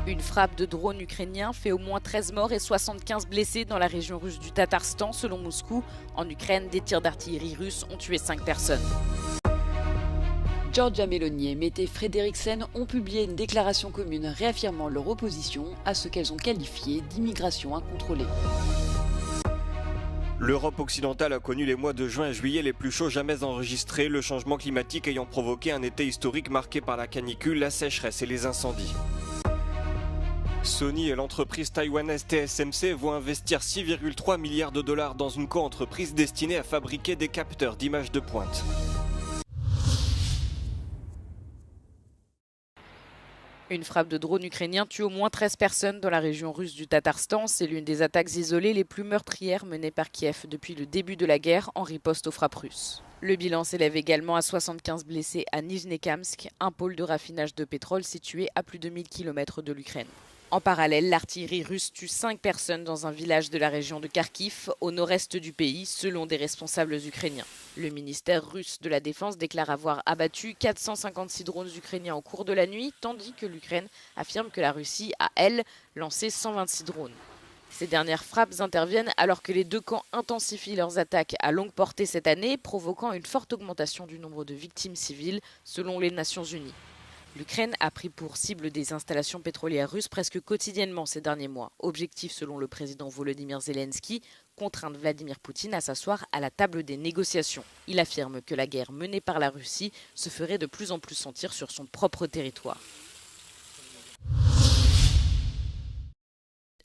Une frappe de drone ukrainien fait au moins 13 morts et 75 blessés dans la région russe du Tatarstan, selon Moscou. En Ukraine, des tirs d'artillerie russes ont tué 5 personnes. Giorgia Meloni et Mette Frederiksen ont publié une déclaration commune réaffirmant leur opposition à ce qu'elles ont qualifié d'immigration incontrôlée. L'Europe occidentale a connu les mois de juin et juillet les plus chauds jamais enregistrés, le changement climatique ayant provoqué un été historique marqué par la canicule, la sécheresse et les incendies. Sony et l'entreprise taïwanaise TSMC vont investir 6,3 milliards de dollars dans une co-entreprise destinée à fabriquer des capteurs d'images de pointe. Une frappe de drone ukrainien tue au moins 13 personnes dans la région russe du Tatarstan. C'est l'une des attaques isolées les plus meurtrières menées par Kiev depuis le début de la guerre en riposte aux frappes russes. Le bilan s'élève également à 75 blessés à Nijnekamsk, un pôle de raffinage de pétrole situé à plus de 1000 km de l'Ukraine. En parallèle, l'artillerie russe tue 5 personnes dans un village de la région de Kharkiv, au nord-est du pays, selon des responsables ukrainiens. Le ministère russe de la Défense déclare avoir abattu 456 drones ukrainiens au cours de la nuit, tandis que l'Ukraine affirme que la Russie a, elle, lancé 126 drones. Ces dernières frappes interviennent alors que les deux camps intensifient leurs attaques à longue portée cette année, provoquant une forte augmentation du nombre de victimes civiles, selon les Nations Unies. L'Ukraine a pris pour cible des installations pétrolières russes presque quotidiennement ces derniers mois. Objectif, selon le président Volodymyr Zelensky, contraindre Vladimir Poutine à s'asseoir à la table des négociations. Il affirme que la guerre menée par la Russie se ferait de plus en plus sentir sur son propre territoire.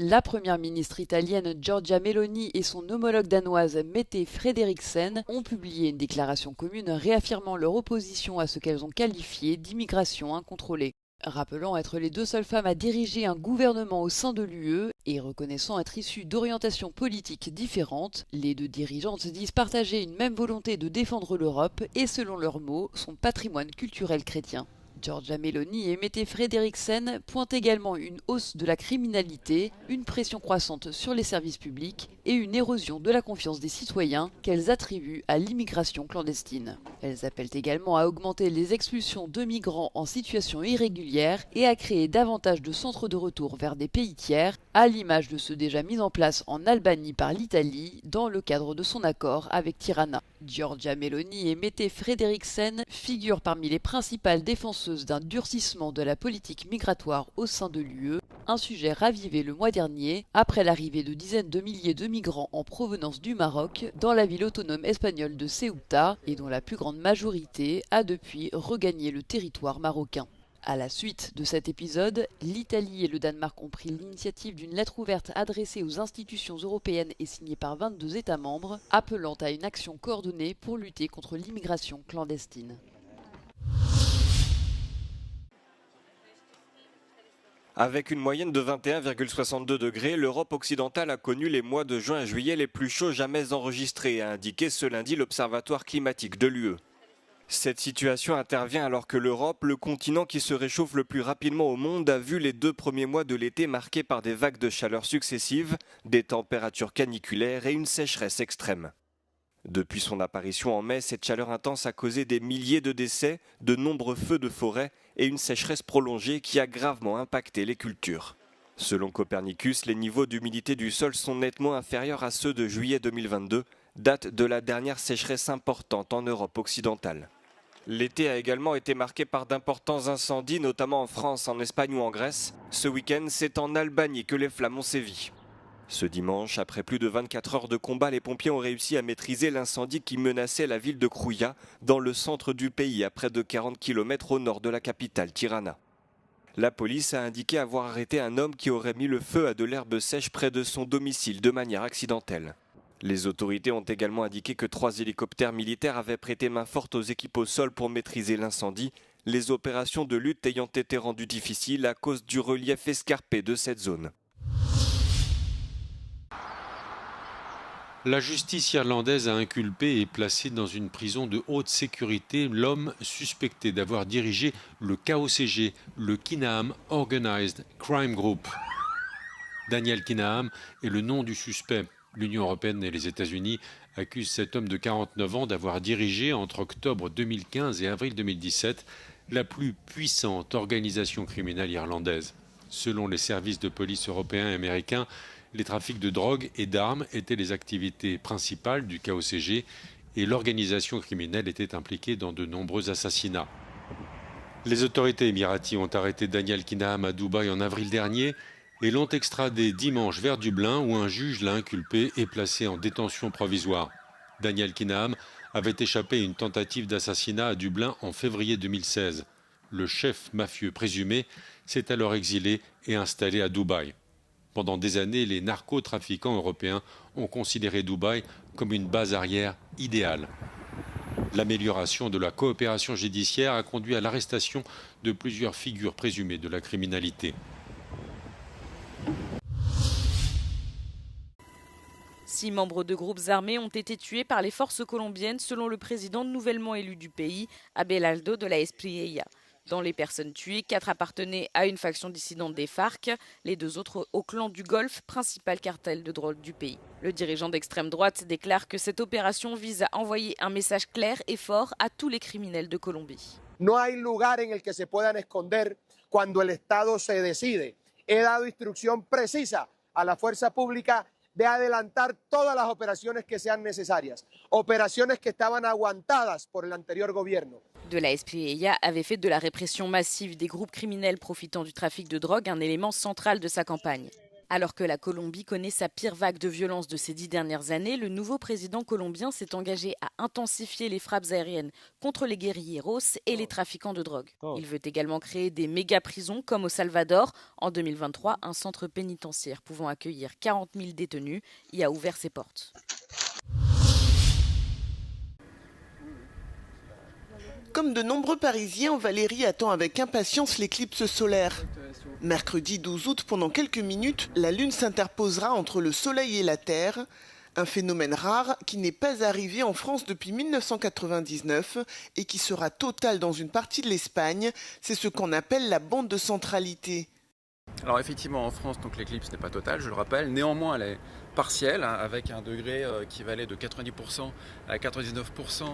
La première ministre italienne Giorgia Meloni et son homologue danoise Mette Frederiksen ont publié une déclaration commune réaffirmant leur opposition à ce qu'elles ont qualifié d'immigration incontrôlée. Rappelant être les deux seules femmes à diriger un gouvernement au sein de l'UE et reconnaissant être issues d'orientations politiques différentes, les deux dirigeantes disent partager une même volonté de défendre l'Europe et, selon leurs mots, son patrimoine culturel chrétien. Giorgia Meloni et Mette Frederiksen pointent également une hausse de la criminalité, une pression croissante sur les services publics et une érosion de la confiance des citoyens qu'elles attribuent à l'immigration clandestine. Elles appellent également à augmenter les expulsions de migrants en situation irrégulière et à créer davantage de centres de retour vers des pays tiers, à l'image de ceux déjà mis en place en Albanie par l'Italie dans le cadre de son accord avec Tirana. Giorgia Meloni et Mette Frederiksen figurent parmi les principales défenseuses d'un durcissement de la politique migratoire au sein de l'UE, un sujet ravivé le mois dernier après l'arrivée de dizaines de milliers de migrants en provenance du Maroc dans la ville autonome espagnole de Ceuta et dont la plus grande majorité a depuis regagné le territoire marocain. À la suite de cet épisode, l'Italie et le Danemark ont pris l'initiative d'une lettre ouverte adressée aux institutions européennes et signée par 22 États membres, appelant à une action coordonnée pour lutter contre l'immigration clandestine. Avec une moyenne de 21,62 degrés, l'Europe occidentale a connu les mois de juin et juillet les plus chauds jamais enregistrés, a indiqué ce lundi l'Observatoire climatique de l'UE. Cette situation intervient alors que l'Europe, le continent qui se réchauffe le plus rapidement au monde, a vu les 2 premiers mois de l'été marqués par des vagues de chaleur successives, des températures caniculaires et une sécheresse extrême. Depuis son apparition en mai, cette chaleur intense a causé des milliers de décès, de nombreux feux de forêt et une sécheresse prolongée qui a gravement impacté les cultures. Selon Copernicus, les niveaux d'humidité du sol sont nettement inférieurs à ceux de juillet 2022, date de la dernière sécheresse importante en Europe occidentale. L'été a également été marqué par d'importants incendies, notamment en France, en Espagne ou en Grèce. Ce week-end, c'est en Albanie que les flammes ont sévi. Ce dimanche, après plus de 24 heures de combat, les pompiers ont réussi à maîtriser l'incendie qui menaçait la ville de Krouia, dans le centre du pays, à près de 40 km au nord de la capitale, Tirana. La police a indiqué avoir arrêté un homme qui aurait mis le feu à de l'herbe sèche près de son domicile de manière accidentelle. Les autorités ont également indiqué que 3 hélicoptères militaires avaient prêté main forte aux équipes au sol pour maîtriser l'incendie, les opérations de lutte ayant été rendues difficiles à cause du relief escarpé de cette zone. La justice irlandaise a inculpé et placé dans une prison de haute sécurité l'homme suspecté d'avoir dirigé le KOCG, le Kinaam Organised Crime Group. Daniel Kinaam est le nom du suspect. L'Union européenne et les États-Unis accusent cet homme de 49 ans d'avoir dirigé entre octobre 2015 et avril 2017 la plus puissante organisation criminelle irlandaise. Selon les services de police européens et américains, les trafics de drogue et d'armes étaient les activités principales du KOCG et l'organisation criminelle était impliquée dans de nombreux assassinats. Les autorités émiraties ont arrêté Daniel Kinaam à Dubaï en avril dernier et l'ont extradé dimanche vers Dublin où un juge l'a inculpé et placé en détention provisoire. Daniel Kinaam avait échappé à une tentative d'assassinat à Dublin en février 2016. Le chef mafieux présumé s'est alors exilé et installé à Dubaï. Pendant des années, les narcotrafiquants européens ont considéré Dubaï comme une base arrière idéale. L'amélioration de la coopération judiciaire a conduit à l'arrestation de plusieurs figures présumées de la criminalité. Six membres de groupes armés ont été tués par les forces colombiennes selon le président nouvellement élu du pays, Abelardo de la Espriella. Dans les personnes tuées, 4 appartenaient à une faction dissidente des FARC, les 2 autres au clan du Golfe, principal cartel de drogue du pays. Le dirigeant d'extrême droite déclare que cette opération vise à envoyer un message clair et fort à tous les criminels de Colombie. No hay lugar en el que se puedan esconder cuando el Estado se decide. He dado instrucción precisa a la fuerza pública de adelantar todas las operaciones que sean necesarias, operaciones que estaban aguantadas por el anterior gobierno. De la Espriella avait fait de la répression massive des groupes criminels profitant du trafic de drogue un élément central de sa campagne. Alors que la Colombie connaît sa pire vague de violence de ces 10 dernières années, le nouveau président colombien s'est engagé à intensifier les frappes aériennes contre les guérilleros et les trafiquants de drogue. Il veut également créer des méga-prisons comme au Salvador. En 2023, un centre pénitentiaire pouvant accueillir 40 000 détenus y a ouvert ses portes. Comme de nombreux Parisiens, Valérie attend avec impatience l'éclipse solaire. Mercredi 12 août, pendant quelques minutes, la Lune s'interposera entre le Soleil et la Terre, un phénomène rare qui n'est pas arrivé en France depuis 1999 et qui sera total dans une partie de l'Espagne. C'est ce qu'on appelle la bande de centralité. Alors effectivement en France l'éclipse n'est pas totale, je le rappelle, néanmoins elle est partielle avec un degré qui va aller de 90% à 99%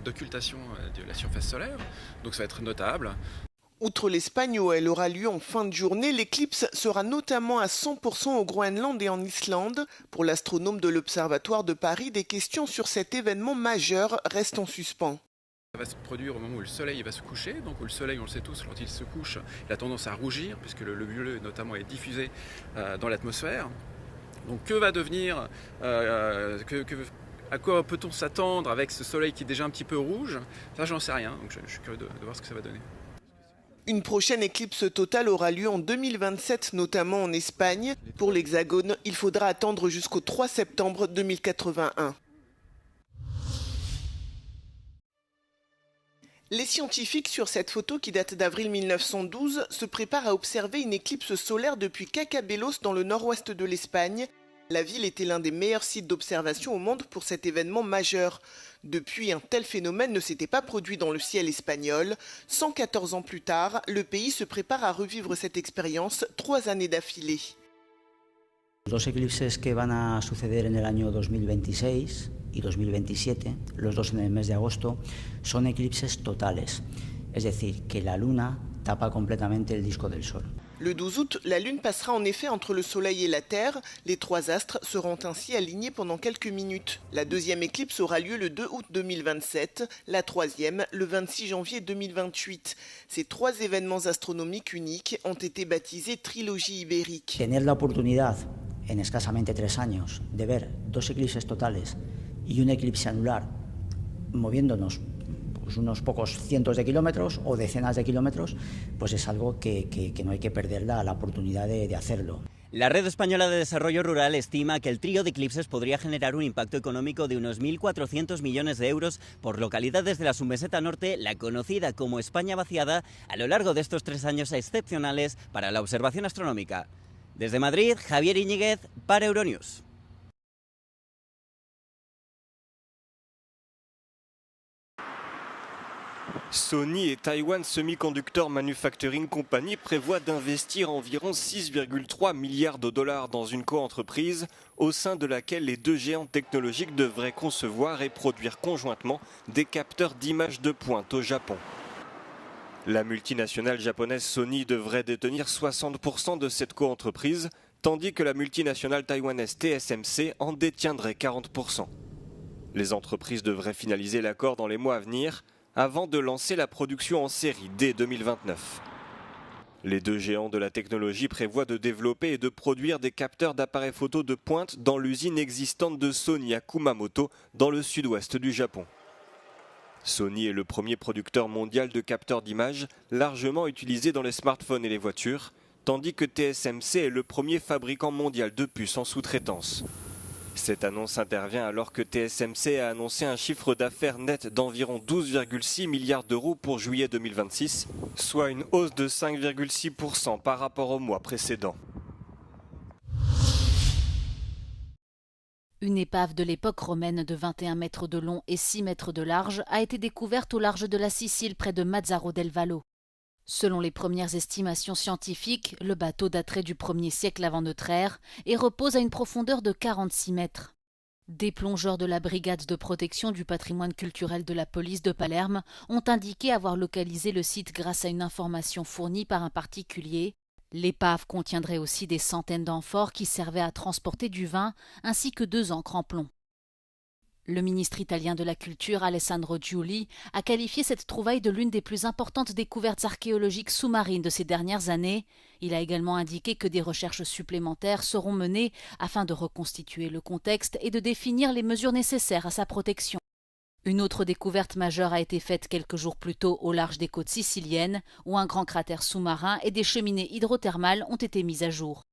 d'occultation de la surface solaire, donc ça va être notable. Outre l'Espagne où elle aura lieu en fin de journée, l'éclipse sera notamment à 100% au Groenland et en Islande. Pour l'astronome de l'Observatoire de Paris, des questions sur cet événement majeur restent en suspens. Ça va se produire au moment où le soleil va se coucher, donc où le soleil, on le sait tous, quand il se couche, il a tendance à rougir, puisque le bleu notamment est diffusé dans l'atmosphère. Donc que va devenir, à quoi peut-on s'attendre avec ce soleil qui est déjà un petit peu rouge? Ça j'en sais rien, donc je suis curieux de voir ce que ça va donner. Une prochaine éclipse totale aura lieu en 2027, notamment en Espagne. Pour l'Hexagone, il faudra attendre jusqu'au 3 septembre 2081. Les scientifiques sur cette photo qui date d'avril 1912 se préparent à observer une éclipse solaire depuis Cacabelos dans le nord-ouest de l'Espagne. La ville était l'un des meilleurs sites d'observation au monde pour cet événement majeur. Depuis, un tel phénomène ne s'était pas produit dans le ciel espagnol. 114 ans plus tard, le pays se prépare à revivre cette expérience 3 années d'affilée. Los dos eclipses que van a suceder en el año 2026 y 2027, los dos en el mes de agosto, son eclipses totales, es decir, que la luna tapa completamente el disco del sol. Le 12 août, la Lune passera en effet entre le Soleil et la Terre. Les 3 astres seront ainsi alignés pendant quelques minutes. La deuxième éclipse aura lieu le 2 août 2027, la troisième le 26 janvier 2028. Ces 3 événements astronomiques uniques ont été baptisés trilogie ibérique. Tener la oportunidad en escasamente 3 años de ver 2 eclipses totales y un eclipse anular moviéndonos unos pocos cientos de kilómetros o decenas de kilómetros, pues es algo que no hay que perder la oportunidad de hacerlo. La Red Española de Desarrollo Rural estima que el trío de eclipses podría generar un impacto económico de unos 1.400 millones de euros por localidades de la submeseta norte, la conocida como España vaciada, a lo largo de estos 3 años excepcionales para la observación astronómica. Desde Madrid, Javier Iñiguez para Euronews. Sony et Taiwan Semiconductor Manufacturing Company prévoient d'investir environ 6,3 milliards de dollars dans une coentreprise au sein de laquelle les 2 géants technologiques devraient concevoir et produire conjointement des capteurs d'images de pointe au Japon. La multinationale japonaise Sony devrait détenir 60% de cette coentreprise, tandis que la multinationale taïwanaise TSMC en détiendrait 40%. Les entreprises devraient finaliser l'accord dans les mois à venir, avant de lancer la production en série dès 2029. Les deux géants de la technologie prévoient de développer et de produire des capteurs d'appareils photo de pointe dans l'usine existante de Sony à Kumamoto, dans le sud-ouest du Japon. Sony est le premier producteur mondial de capteurs d'images, largement utilisés dans les smartphones et les voitures, tandis que TSMC est le premier fabricant mondial de puces en sous-traitance. Cette annonce intervient alors que TSMC a annoncé un chiffre d'affaires net d'environ 12,6 milliards d'euros pour juillet 2026, soit une hausse de 5,6% par rapport au mois précédent. Une épave de l'époque romaine de 21 mètres de long et 6 mètres de large a été découverte au large de la Sicile près de Mazzaro del Vallo. Selon les premières estimations scientifiques, le bateau daterait du 1er siècle avant notre ère et repose à une profondeur de 46 mètres. Des plongeurs de la brigade de protection du patrimoine culturel de la police de Palerme ont indiqué avoir localisé le site grâce à une information fournie par un particulier. L'épave contiendrait aussi des centaines d'amphores qui servaient à transporter du vin ainsi que 2 ancres en plomb. Le ministre italien de la Culture, Alessandro Giuli, a qualifié cette trouvaille de l'une des plus importantes découvertes archéologiques sous-marines de ces dernières années. Il a également indiqué que des recherches supplémentaires seront menées afin de reconstituer le contexte et de définir les mesures nécessaires à sa protection. Une autre découverte majeure a été faite quelques jours plus tôt au large des côtes siciliennes, où un grand cratère sous-marin et des cheminées hydrothermales ont été mis à jour.